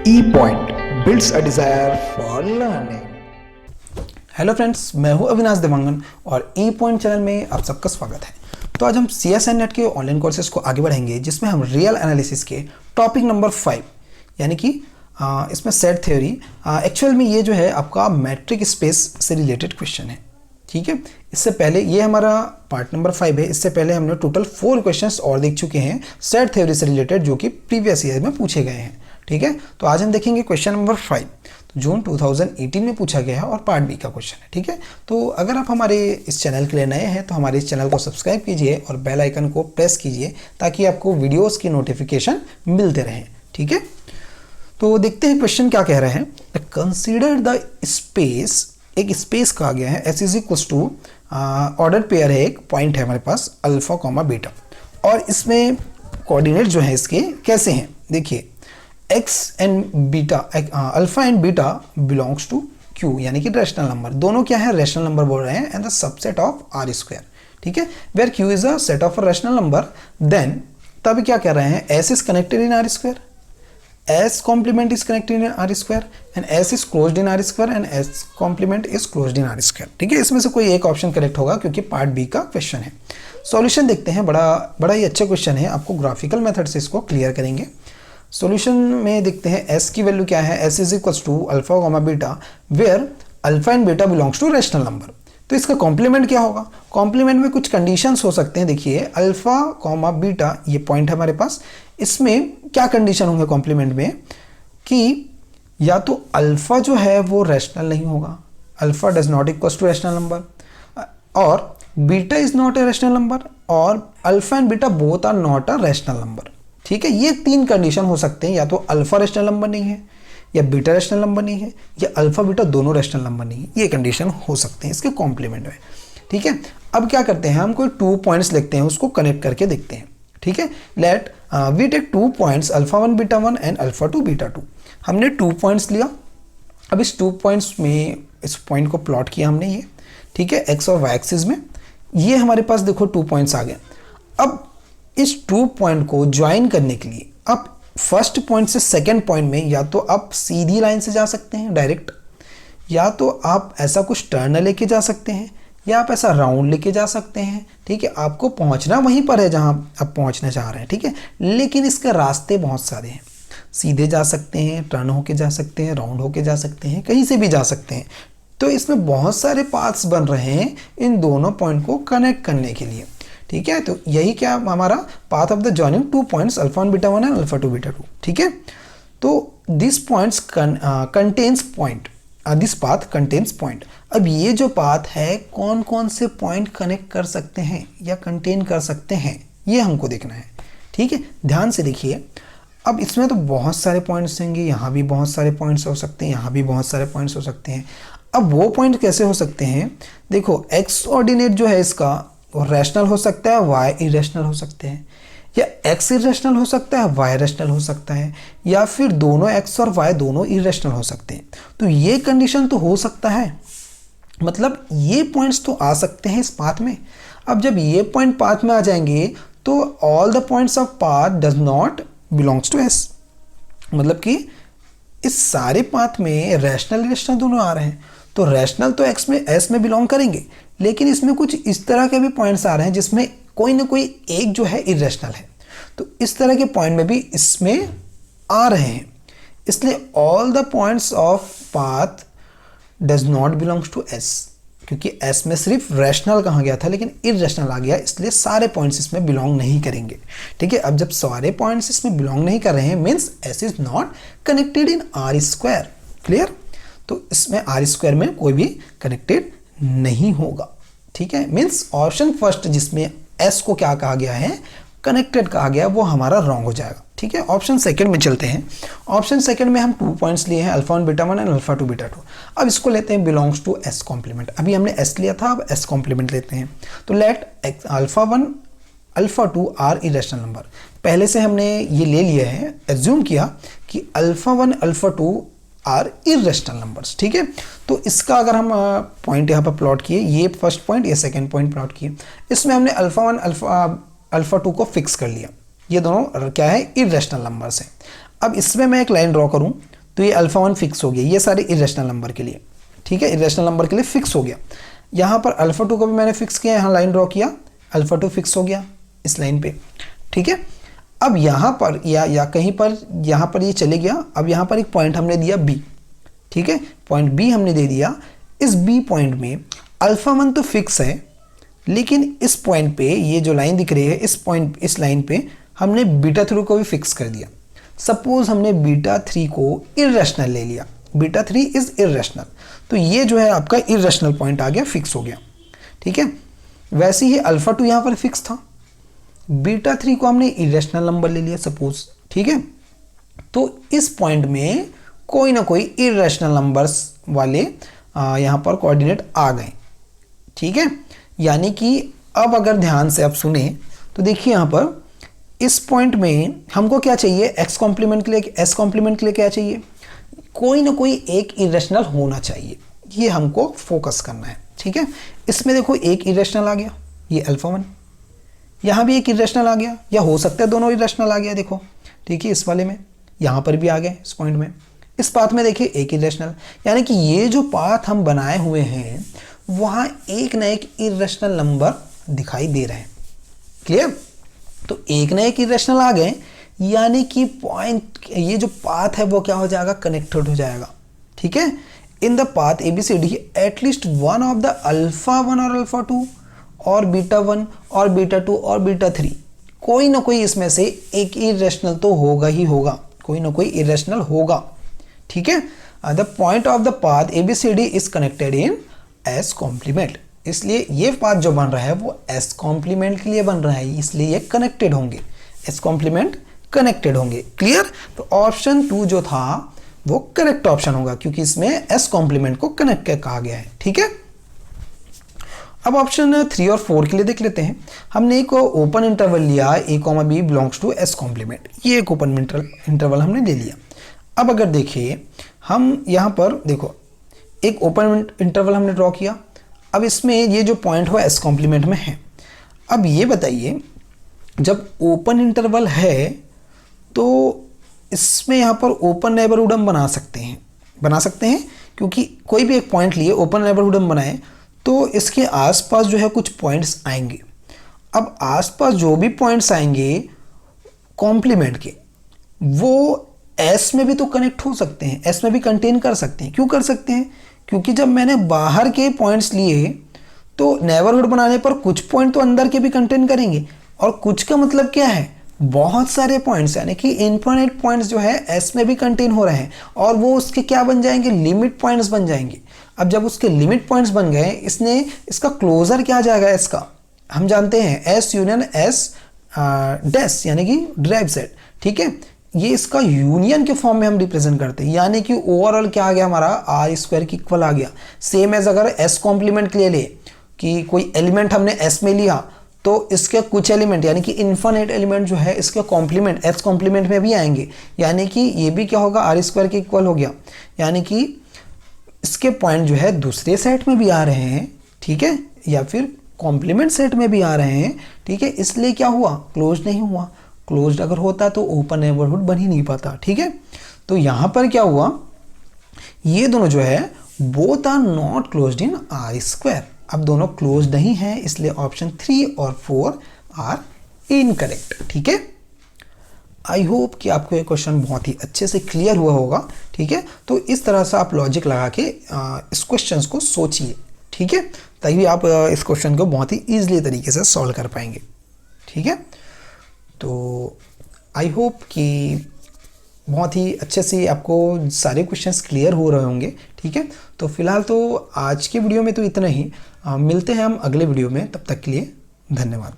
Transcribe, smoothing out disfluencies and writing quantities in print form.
E point builds a desire for learning. Hello friends, मैं हूं अविनाश देवांगन और ई पॉइंट चैनल में आप सबका स्वागत है। तो आज हम CSN नेट के ऑनलाइन कोर्सेज को आगे बढ़ाएंगे, जिसमें हम रियल एनालिसिस के टॉपिक नंबर 5 यानी कि इसमें सेट थ्योरी, एक्चुअल में ये जो है आपका मैट्रिक स्पेस से रिलेटेड क्वेश्चन है। ठीक है, इससे पहले ये हमारा पार्ट नंबर 5 है। इससे पहले हमने टोटल 4 क्वेश्चंस और देख चुके हैं सेट थ्योरी से रिलेटेड, जो कि प्रीवियस ईयर में पूछे गए हैं। ठीक है, तो आज हम देखेंगे क्वेश्चन नंबर 5, तो जून 2018 में पूछा गया है और पार्ट बी का क्वेश्चन है। ठीक है, तो अगर आप हमारे इस चैनल के लिए नए हैं तो हमारे इस चैनल को सब्सक्राइब कीजिए और बेल आइकन को प्रेस कीजिए ताकि आपको वीडियोस की नोटिफिकेशन मिलते रहें। ठीक है, तो देखते हैं क्वेश्चन क्या कह रहे हैं। कंसीडर द स्पेस, एक स्पेस कहा गया है, S is equals to order pair है, एक पॉइंट है हमारे पास अल्फा कॉमा बीटा, और इसमें कोऑर्डिनेट जो है इसके कैसे हैं। देखिए x and beta, alpha and beta belongs to q यानी कि रैशनल नंबर, दोनों क्या है, रैशनल नंबर बोल रहे हैं, and the subset of R square. ठीक है, where q is a set of a rational number, then तब क्या कह रहे हैं, s is connected in R square, S complement is connected in R square and S is closed in R square and S complement is closed in R square। ठीक है, इसमें से कोई एक ऑप्शन करेक्ट होगा क्योंकि पार्ट बी का question है। सॉल्यूशन देखते हैं, बड़ा ही अच्छा क्वेश्चन है, आपको ग्राफिकल मेथड से इसको क्लियर करेंगे। सॉल्यूशन में देखते हैं S की वैल्यू क्या है, S is equals to alpha comma beta where alpha and beta belongs to rational number. तो इसका कॉम्प्लीमेंट क्या होगा, कॉम्प्लीमेंट में कुछ कंडीशंस हो सकते हैं। देखिए अल्फा कॉमा बीटा ये पॉइंट है हमारे पास, इसमें क्या कंडीशन होंगे कॉम्प्लीमेंट में कि या तो अल्फा जो है वो रैशनल नहीं होगा, alpha does not equals to rational number, और beta is not a rational number, और alpha and beta both are not a rational number. ठीक है, ये 3 कंडीशन हो सकते हैं, या तो अल्फा रैशनल नंबर नहीं है, या बीटा रैशनल नंबर नहीं है, या अल्फा बीटा दोनों रैशनल नंबर नहीं है। ये कंडीशन हो सकते हैं इसके कॉम्प्लीमेंट में। ठीक है, अब क्या करते हैं, हम कोई 2 पॉइंट्स लिखते हैं, उसको कनेक्ट करके देखते हैं। ठीक है, let we take 2 points alpha 1 beta 1 and alpha 2 beta 2। हमने 2 पॉइंट्स लिया, अब इस 2 पॉइंट्स में इस पॉइंट को प्लॉट किया हमने ये। ठीक है, एक्स और वाई एक्सिस में, ये हमारे पास देखो 2 पॉइंट्स आ गए। अब इस 2 पॉइंट को ज्वाइन करने के लिए आप फर्स्ट पॉइंट से सेकंड पॉइंट में या तो आप सीधी लाइन से जा सकते हैं डायरेक्ट, या तो आप ऐसा कुछ टर्न लेके जा सकते हैं, या आप ऐसा राउंड लेके जा सकते हैं। ठीक है, आपको पहुंचना वहीं पर है जहां आप पहुंचना चाह रहे हैं। ठीक है, लेकिन इसके रास्ते बहुत सारे हैं, सीधे जा सकते हैं, टर्न होके जा सकते हैं, राउंड होके जा सकते हैं, कहीं से भी जा सकते हैं। तो इसमें बहुत सारे पाथ्स बन रहे हैं इन दोनों पॉइंट को कनेक्ट करने के लिए। ठीक है, तो यही क्या हमारा path of the joining 2 points alpha 1 beta 1 and alpha 2 beta 2। ठीक है, तो this points contains point, this path contains point. अब ये जो पाथ है कौन कौन से पॉइंट कनेक्ट कर सकते हैं या कंटेन कर सकते हैं, ये हमको देखना है। ठीक है, ध्यान से देखिए, अब इसमें तो बहुत सारे पॉइंट्स होंगे, यहाँ भी बहुत सारे पॉइंट्स हो सकते हैं, यहाँ भी बहुत सारे पॉइंट्स हो सकते हैं। अब वो पॉइंट कैसे हो सकते हैं, देखो एक्स ऑर्डिनेट जो है इसका वो रैशनल हो सकता है, वाई इरेशनल हो सकते हैं, या एक्स इरेशनल हो सकता है, वाई रैशनल हो सकता है, या फिर दोनों एक्स और वाई दोनों इरेशनल हो सकते हैं। तो ये कंडीशन तो हो सकता है, मतलब ये पॉइंट्स तो आ सकते हैं इस पाथ में। अब जब ये पॉइंट पाथ में आ जाएंगे तो all the points of path does not belongs to S, मतलब कि इस सारे पाथ में रैशनल इरेशनल दोनों आ रहे हैं, तो रैशनल तो एक्स में एस में बिलोंग करेंगे, लेकिन इसमें कुछ इस तरह के भी पॉइंट्स आ रहे हैं जिसमें कोई ना कोई एक जो है इरेशनल है, तो इस तरह के पॉइंट में भी इसमें आ रहे हैं। इसलिए all the points of path does not belongs to S, क्योंकि एस में सिर्फ रैशनल कहा गया था लेकिन इरेशनल आ गया, इसलिए सारे पॉइंट्स इसमें बिलोंग नहीं करेंगे। ठीक है, अब जब सारे पॉइंट्स इसमें बिलोंग नहीं कर रहे हैं means S is not connected in R square. Clear, तो इसमें आर स्क्वायर में कोई भी कनेक्टेड नहीं होगा। ठीक है, मीन्स ऑप्शन फर्स्ट जिसमें एस को क्या कहा गया है, कनेक्टेड कहा गया, वो हमारा रॉन्ग हो जाएगा। ठीक है, ऑप्शन सेकंड में चलते हैं। ऑप्शन सेकंड में हम 2 पॉइंट्स लिए हैं alpha 1 beta 1 and alpha 2 beta 2। अब इसको लेते हैं बिलोंग्स टू एस कॉम्प्लीमेंट, अभी हमने एस लिया था, अब एस कॉम्प्लीमेंट लेते हैं। तो let alpha 1 alpha 2 are irrational number, पहले से हमने ये ले लिया है, एज्यूम किया कि alpha 1 alpha 2 are irrational numbers. ठीक है, तो इसका अगर हम पॉइंट यहाँ पर प्लॉट किए, ये फर्स्ट पॉइंट, ये सेकंड पॉइंट प्लॉट किए, इसमें हमने अल्फा 1 अल्फा 2 को फिक्स कर लिया, ये दोनों क्या है, इरेशनल नंबर्स हैं। अब इसमें मैं एक लाइन ड्रॉ करूं तो ये अल्फा 1 फिक्स हो गया, ये सारे इरेशनल नंबर के लिए, ठीक है, इरेशनल नंबर के लिए फिक्स हो गया। यहाँ पर अल्फा 2 को भी मैंने फिक्स किया, यहाँ लाइन ड्रॉ किया, अल्फा 2 फिक्स हो गया इस लाइन पे, ठीक है। अब यहाँ पर या कहीं पर यहाँ पर ये चले गया। अब यहाँ पर एक पॉइंट हमने दिया बी, ठीक है, पॉइंट बी हमने दे दिया। इस बी पॉइंट में अल्फा 1 तो फिक्स है, लेकिन इस पॉइंट पे ये जो लाइन दिख रही है, इस लाइन पे हमने बीटा 3 को भी फिक्स कर दिया। सपोज हमने बीटा 3 को इरेशनल ले लिया, बीटा 3 इज इरेशनल, तो ये जो है आपका इरेशनल पॉइंट आ गया, फिक्स हो गया, ठीक है। वैसे ही अल्फा 2 यहाँ पर फिक्स था, बीटा 3 को हमने इरेशनल नंबर ले लिया सपोज, ठीक है। तो इस पॉइंट में कोई ना कोई इरेशनल नंबर्स वाले यहाँ पर कोऑर्डिनेट आ गए, ठीक है। यानी कि अब अगर ध्यान से आप सुने तो देखिए यहाँ पर इस पॉइंट में हमको क्या चाहिए, एक्स कॉम्प्लीमेंट के लिए, एस कॉम्प्लीमेंट के लिए क्या चाहिए, कोई ना कोई एक इरेशनल होना चाहिए, ये हमको फोकस करना है, ठीक है। इसमें देखो एक इरेशनल आ गया, ये अल्फा 1, यहाँ भी एक इरेशनल आ गया, या हो सकता है दोनों इरेशनल आ गया, देखो, ठीक है। इस वाले में यहाँ पर भी आ गए, इस पॉइंट में, इस पाथ में देखिए एक इरेशनल, यानी कि ये जो पाथ हम बनाए हुए हैं वहाँ एक ना एक इरेशनल नंबर दिखाई दे रहे हैं, क्लियर। तो एक ना एक इरेशनल आ गए, यानी कि पॉइंट, ये जो पाथ है वो क्या हो जाएगा, कनेक्टेड हो जाएगा, ठीक है। In the path ABCD at least one of the alpha 1 और अल्फा 2 और बीटा 1 और बीटा 2 और बीटा 3, कोई ना कोई इसमें से एक इरेशनल तो होगा ही होगा, कोई ना कोई इरेशनल होगा, ठीक है। The point of the path ABCD is connected in S complement, इसलिए ये पाथ जो बन रहा है वो एस कॉम्प्लीमेंट के लिए बन रहा है, इसलिए ये कनेक्टेड होंगे, एस कॉम्प्लीमेंट कनेक्टेड होंगे, क्लियर। तो ऑप्शन 2 जो था वो करेक्ट ऑप्शन होगा, क्योंकि इसमें एस कॉम्प्लीमेंट को कनेक्ट कहा गया है, ठीक है। अब ऑप्शन 3 और 4 के लिए देख लेते हैं। हमने एक ओपन इंटरवल लिया, A, B belongs to S complement, ये एक ओपन इंटरवल हमने ले लिया। अब अगर देखिए हम यहाँ पर देखो एक ओपन इंटरवल हमने ड्रॉ किया, अब इसमें ये जो पॉइंट हुआ एस कॉम्प्लीमेंट में है। अब ये बताइए, जब ओपन इंटरवल है तो इसमें यहाँ पर ओपन नेबरहुड हम बना सकते हैं, क्योंकि कोई भी एक पॉइंट लिए ओपन नेबरहुड हम बनाए तो इसके आसपास जो है कुछ पॉइंट्स आएंगे। अब आसपास जो भी पॉइंट्स आएंगे कॉम्प्लीमेंट के, वो एस में भी तो कनेक्ट हो सकते हैं, एस में भी कंटेन कर सकते हैं। क्यों कर सकते हैं, क्योंकि जब मैंने बाहर के पॉइंट्स लिए तो नेबरहुड बनाने पर कुछ पॉइंट तो अंदर के भी कंटेन करेंगे, और कुछ का मतलब क्या है, बहुत सारे पॉइंट्स, यानी कि इनफिनिट पॉइंट्स जो है एस में भी कंटेन हो रहे हैं, और वो उसके क्या बन जाएंगे, लिमिट पॉइंट्स बन जाएंगे। अब जब उसके लिमिट पॉइंट्स बन गए, इसका क्लोजर क्या आ जाएगा एस का, हम जानते हैं एस यूनियन एस डेस, यानी कि ड्राइव सेट, ठीक है। ये इसका यूनियन के फॉर्म में हम रिप्रेजेंट करते हैं, यानी कि ओवरऑल क्या आ गया हमारा, आर स्क्वायर की इक्वल आ गया। सेम एज अगर एस कॉम्प्लीमेंट के लिए ले कि कोई एलिमेंट हमने एस में लिया तो इसके कुछ एलिमेंट, यानी कि इनफिनिट एलिमेंट जो है इसके कॉम्प्लीमेंट एस कॉम्प्लीमेंट में भी आएंगे, यानी कि ये भी क्या होगा, आर स्क्वायर के इक्वल हो गया, यानी कि इसके पॉइंट जो है दूसरे सेट में भी आ रहे हैं, ठीक है, या फिर कॉम्प्लीमेंट सेट में भी आ रहे हैं, ठीक है। इसलिए क्या हुआ, क्लोज नहीं हुआ। क्लोज्ड अगर होता तो ओपन नेबरहुड बन ही नहीं पाता, ठीक है। तो यहां पर क्या हुआ, ये दोनों जो है both are not closed in R square, अब दोनों क्लोज नहीं है, इसलिए ऑप्शन 3 और 4 आर इनकरेक्ट, ठीक है। आई होप कि आपको ये क्वेश्चन बहुत ही अच्छे से क्लियर हुआ होगा, ठीक है। तो इस तरह से आप लॉजिक लगा के इस क्वेश्चन को सोचिए, ठीक है, तभी आप इस क्वेश्चन को बहुत ही ईजिली तरीके से सॉल्व कर पाएंगे, ठीक है। तो आई होप कि बहुत ही अच्छे से आपको सारे क्वेश्चंस क्लियर हो रहे होंगे, ठीक है। तो फिलहाल तो आज के वीडियो में तो इतना ही, मिलते हैं हम अगले वीडियो में, तब तक के लिए धन्यवाद।